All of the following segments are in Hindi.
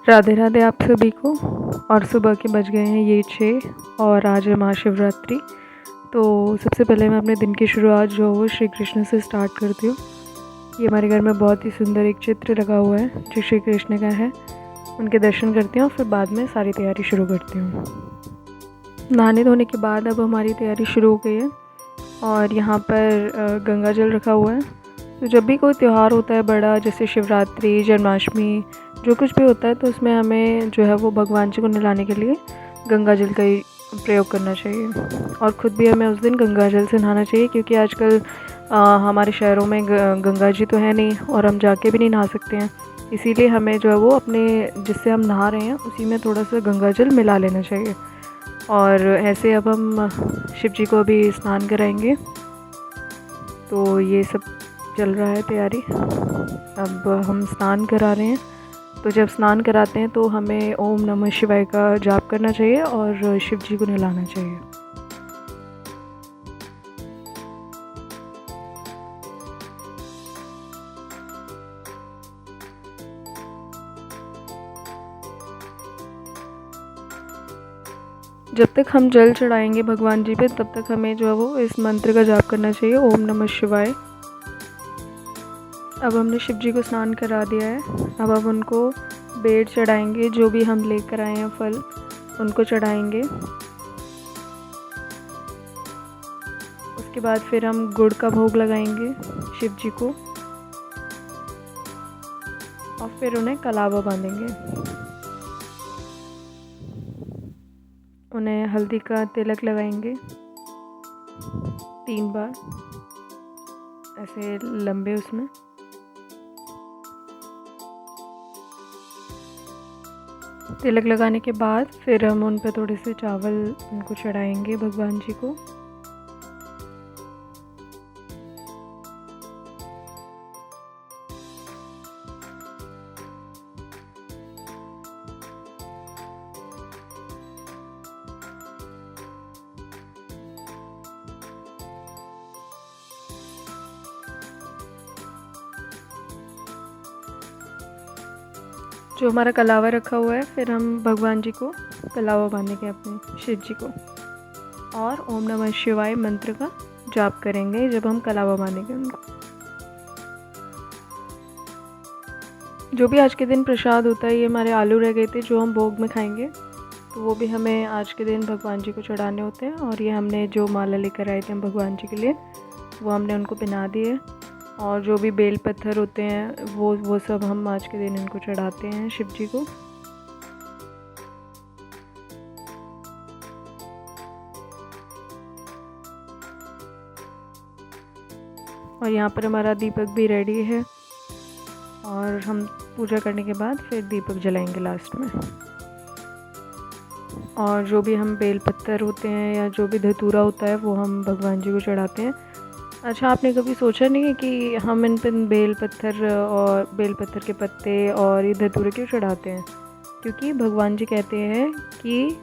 राधे राधे आप सभी को। और सुबह के बज गए हैं ये 6 और आज है महाशिवरात्रि। तो सबसे पहले मैं अपने दिन की शुरुआत जो वो श्री कृष्ण से स्टार्ट करती हूँ। ये हमारे घर में बहुत ही सुंदर एक चित्र लगा हुआ है जो श्री कृष्ण का है। उनके दर्शन करती हूँ, फिर बाद में सारी तैयारी शुरू करती हूँ। नहाने धोने के बाद अब हमारी तैयारी शुरू हो गई है और यहाँ पर गंगा जल रखा हुआ है। तो जब भी कोई त्यौहार होता है बड़ा, जैसे शिवरात्रि, जन्माष्टमी, जो कुछ भी होता है, तो उसमें हमें जो है वो भगवान जी को नहलाने के लिए गंगा जल का ही प्रयोग करना चाहिए। और ख़ुद भी हमें उस दिन गंगा जल से नहाना चाहिए, क्योंकि आजकल हमारे शहरों में गंगा जी तो है नहीं और हम जाके भी नहीं नहा सकते हैं। इसीलिए हमें जो है वो अपने जिससे हम नहा रहे हैं उसी में थोड़ा सा गंगा जल मिला लेना चाहिए। और ऐसे अब हम शिव जी को अभी स्नान कराएंगे। तो ये सब चल रहा है तैयारी। अब हम स्नान करा रहे हैं। तो जब स्नान कराते हैं तो हमें ओम नमः शिवाय का जाप करना चाहिए और शिव जी को नहलाना चाहिए। जब तक हम जल चढ़ाएंगे भगवान जी पे, तब तक हमें जो है वो इस मंत्र का जाप करना चाहिए, ओम नमः शिवाय। अब हमने शिव जी को स्नान करा दिया है। अब हम उनको बेड़ चढ़ाएंगे, जो भी हम लेकर आए हैं फल उनको चढ़ाएंगे। उसके बाद फिर हम गुड़ का भोग लगाएंगे शिव जी को और फिर उन्हें कलावा बांधेंगे। उन्हें हल्दी का तिलक लगाएंगे 3 बार ऐसे लंबे उसमें। तिलक लगाने के बाद फिर हम उन पर थोड़े से चावल उनको चढ़ाएंगे भगवान जी को। जो हमारा कलावा रखा हुआ है, फिर हम भगवान जी को कलावा बांधेंगे अपने शिव जी को और ओम नमः शिवाय मंत्र का जाप करेंगे जब हम कलावा बांधेंगे उनको। जो भी आज के दिन प्रसाद होता है, ये हमारे आलू रह गए थे जो हम भोग में खाएंगे, तो वो भी हमें आज के दिन भगवान जी को चढ़ाने होते हैं। और ये हमने जो माला लेकर आए थे हम भगवान जी के लिए, वो हमने उनको पहना दिए। और जो भी बेल पत्थर होते हैं वो सब हम आज के दिन इनको चढ़ाते हैं शिव जी को। और यहाँ पर हमारा दीपक भी रेडी है और हम पूजा करने के बाद फिर दीपक जलाएंगे लास्ट में। और जो भी हम बेल पत्थर होते हैं या जो भी धतूरा होता है वो हम भगवान जी को चढ़ाते हैं। अच्छा, आपने कभी सोचा नहीं है कि हम इन पर बेल पत्थर के पत्ते और ये धतूरे क्यों चढ़ाते हैं? क्योंकि भगवान जी कहते हैं कि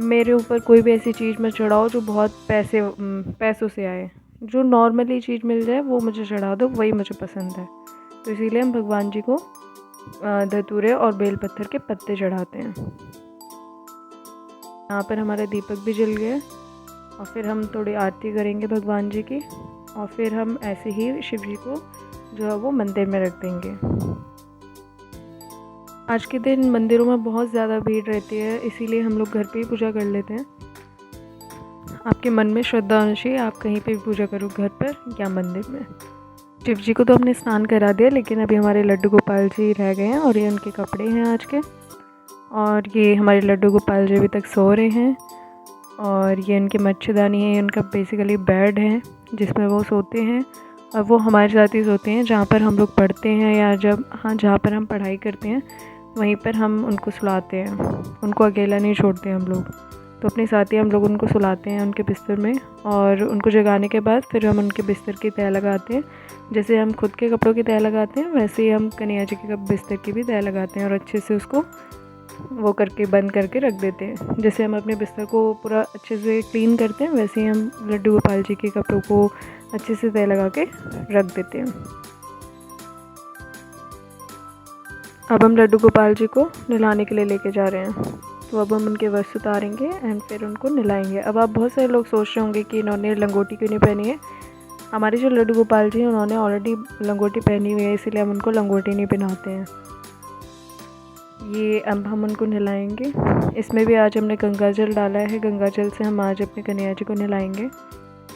मेरे ऊपर कोई भी ऐसी चीज़ मत चढ़ाओ जो बहुत पैसों से आए। जो नॉर्मली चीज़ मिल जाए वो मुझे चढ़ा दो, वही मुझे पसंद है। तो इसीलिए हम भगवान जी को धतूरे और बेल पत्थर के पत्ते चढ़ाते हैं। यहाँ पर हमारा दीपक भी जल गया और फिर हम थोड़ी आरती करेंगे भगवान जी की और फिर हम ऐसे ही शिव जी को जो है वो मंदिर में रख देंगे। आज के दिन मंदिरों में बहुत ज़्यादा भीड़ रहती है, इसीलिए हम लोग घर पे ही पूजा कर लेते हैं। आपके मन में श्रद्धा होनी चाहिए, आप कहीं पे भी पूजा करो, घर पर या मंदिर में। शिव जी को तो हमने स्नान करा दिया, लेकिन अभी हमारे लड्डू गोपाल जी रह गए हैं और ये उनके कपड़े हैं आज के। और ये हमारे लड्डू गोपाल जी अभी तक सो रहे हैं और ये उनकी मच्छरदानी है, ये उनका बेसिकली बेड है जिसमें वो सोते हैं। और वो हमारे साथ ही सोते हैं जहाँ पर हम लोग पढ़ते हैं या जहाँ पर हम पढ़ाई करते हैं वहीं पर हम उनको सुलाते हैं। उनको अकेला नहीं छोड़ते हम लोग, तो अपने साथ ही हम लोग उनको सुलाते हैं उनके बिस्तर में। और उनको जगाने के बाद फिर हम उनके बिस्तर की तह लगाते हैं। जैसे हम खुद के कपड़ों की तह लगाते हैं, वैसे ही हम कन्हैया जी के बिस्तर की भी तह लगाते हैं और अच्छे से उसको वो करके बंद करके रख देते हैं। जैसे हम अपने बिस्तर को पूरा अच्छे से क्लीन करते हैं, वैसे ही हम लड्डू गोपाल जी के कपड़ों को अच्छे से तह लगा के रख देते हैं। अब हम लड्डू गोपाल जी को नहलाने के लिए लेके जा रहे हैं। तो अब हम उनके वस्त्र उतारेंगे एंड फिर उनको नहलाएंगे। अब आप बहुत सारे लोग सोच रहे होंगे कि इन्होंने लंगोटी क्यों नहीं पहनी है। हमारे जो लड्डू गोपाल जी हैं उन्होंने ऑलरेडी लंगोटी पहनी हुई है, इसीलिए हम उनको लंगोटी नहीं पहनाते हैं। ये अब हम उनको नहलाएंगे। इसमें भी आज हमने गंगा जल डाला है। गंगा जल से हम आज अपने कन्हैया जी को नहलाएंगे,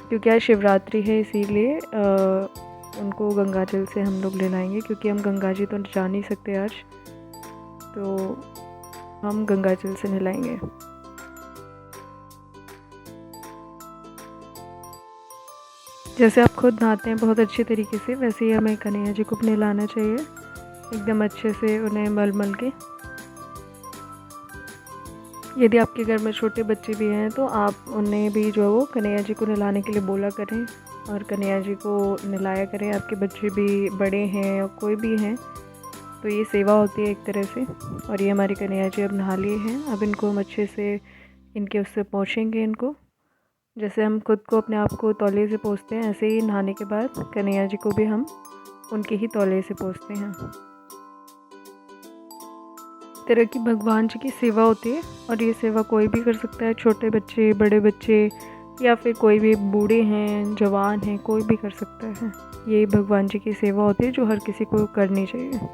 क्योंकि आज शिवरात्रि है, इसीलिए उनको गंगा जल से हम लोग नहलाएंगे। क्योंकि हम गंगा जी तो जा नहीं सकते आज, तो हम गंगा जल से नहलाएंगे। जैसे आप खुद नहाते हैं बहुत अच्छे तरीके से, वैसे ही हमें कन्हैया जी को नहलाना चाहिए एकदम अच्छे से, उन्हें मल मल के। यदि आपके घर में छोटे बच्चे भी हैं तो आप उन्हें भी जो है वो कन्हैया जी को नहलाने के लिए बोला करें और कन्हैया जी को नहलाया करें। आपके बच्चे भी बड़े हैं या कोई भी हैं तो ये सेवा होती है एक तरह से। और ये हमारी कन्हैया जी अब नहा लिए हैं। अब इनको हम अच्छे से इनके उससे पोंछेंगे इनको। जैसे हम खुद को अपने आप को तौलिए से पोंछते हैं, ऐसे ही नहाने के बाद कन्हैया जी को भी हम उनके ही तौलिए से पोंछते हैं। तरह की भगवान जी की सेवा होती है और ये सेवा कोई भी कर सकता है, छोटे बच्चे, बड़े बच्चे या फिर कोई भी बूढ़े हैं, जवान हैं, कोई भी कर सकता है। ये भगवान जी की सेवा होती है जो हर किसी को करनी चाहिए।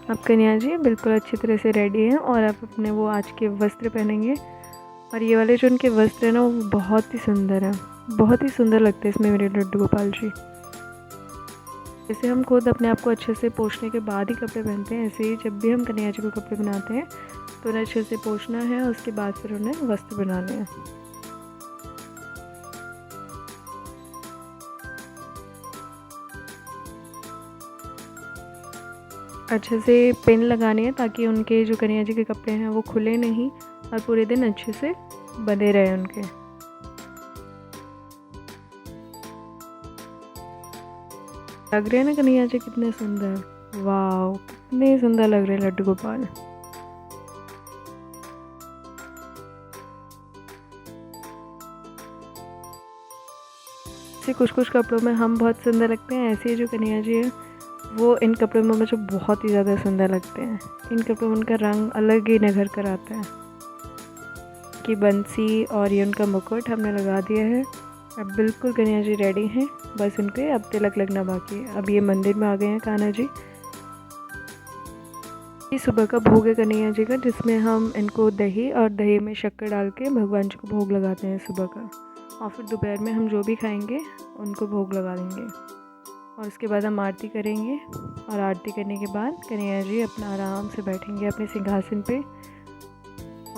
अब कन्हैया जी बिल्कुल अच्छी तरह से रेडी हैं और आप अपने वो आज के वस्त्र पहनेंगे। और ये वाले जो उनके वस्त्र हैं ना वो बहुत ही सुंदर है, बहुत ही सुंदर लगते हैं इसमें मेरे लड्डू गोपाल जी। जैसे हम खुद अपने आप को अच्छे से पोंछने के बाद ही कपड़े पहनते हैं, ऐसे ही जब भी हम कन्हैया जी को कपड़े बनाते हैं तो उन्हें अच्छे से पोंछना है और उसके बाद फिर उन्हें वस्त्र बनाने हैं। अच्छे से पिन लगानी है ताकि उनके जो कन्हैया जी के कपड़े हैं वो खुले नहीं और पूरे दिन अच्छे से बंधे रहे उनके। लग रहे हैं ना कन्हैया जी कितने सुंदर, वाह कितने सुंदर लग रहे हैं लड्डू गोपाल। ऐसे कुछ कुछ कपड़ों में हम बहुत सुंदर लगते हैं, ऐसे ही जो कन्हैया जी है वो इन कपड़ों में मुझे बहुत ही ज़्यादा सुंदर लगते हैं। इन कपड़ों में उनका रंग अलग ही निखर कर आता है। कि बंसी और ये उनका मुकुट हमने लगा दिया है। अब बिल्कुल कन्हैया जी रेडी हैं, बस उनके अब तिलक लगना बाकी है। अब ये मंदिर में आ गए हैं कान्हा जी। ये सुबह का भोग है कन्हैया जी का, जिसमें हम इनको दही और दही में शक्कर डाल के भगवान जी को भोग लगाते हैं सुबह का। और फिर दोपहर में हम जो भी खाएंगे उनको भोग लगा देंगे और उसके बाद हम आरती करेंगे। और आरती करने के बाद कन्हैया जी अपना आराम से बैठेंगे अपने सिंहासन पे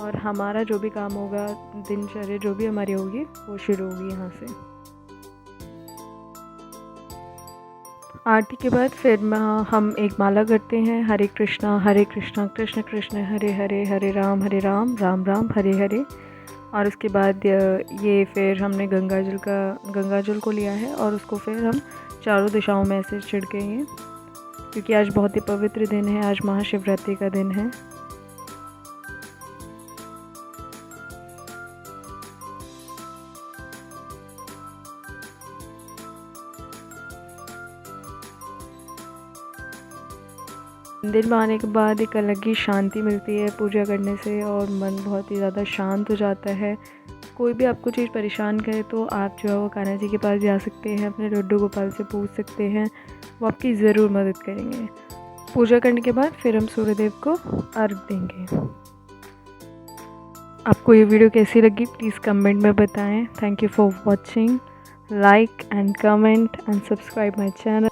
और हमारा जो भी काम होगा, दिनचर्या जो भी हमारी होगी वो शुरू होगी यहाँ से। आरती के बाद फिर हम एक माला करते हैं, हरे कृष्णा कृष्ण कृष्ण हरे हरे, हरे राम राम राम हरे हरे। और उसके बाद ये फिर हमने गंगा जल को लिया है और उसको फिर हम चारों दिशाओं में ऐसे छिड़केंगे, क्योंकि आज बहुत ही पवित्र दिन है, आज महाशिवरात्रि का दिन है। मंदिर में आने के बाद एक अलग ही शांति मिलती है पूजा करने से और मन बहुत ही ज़्यादा शांत हो जाता है। कोई भी आपको चीज़ परेशान करे तो आप जो है वो कान्हा जी के पास जा सकते हैं, अपने लड्डू गोपाल से पूछ सकते हैं, वो आपकी ज़रूर मदद करेंगे। पूजा करने के बाद फिर हम सूर्यदेव को अर्घ देंगे। आपको ये वीडियो कैसी लगी प्लीज़ कमेंट में बताएं। Thank you for watching, like and comment and subscribe my channel.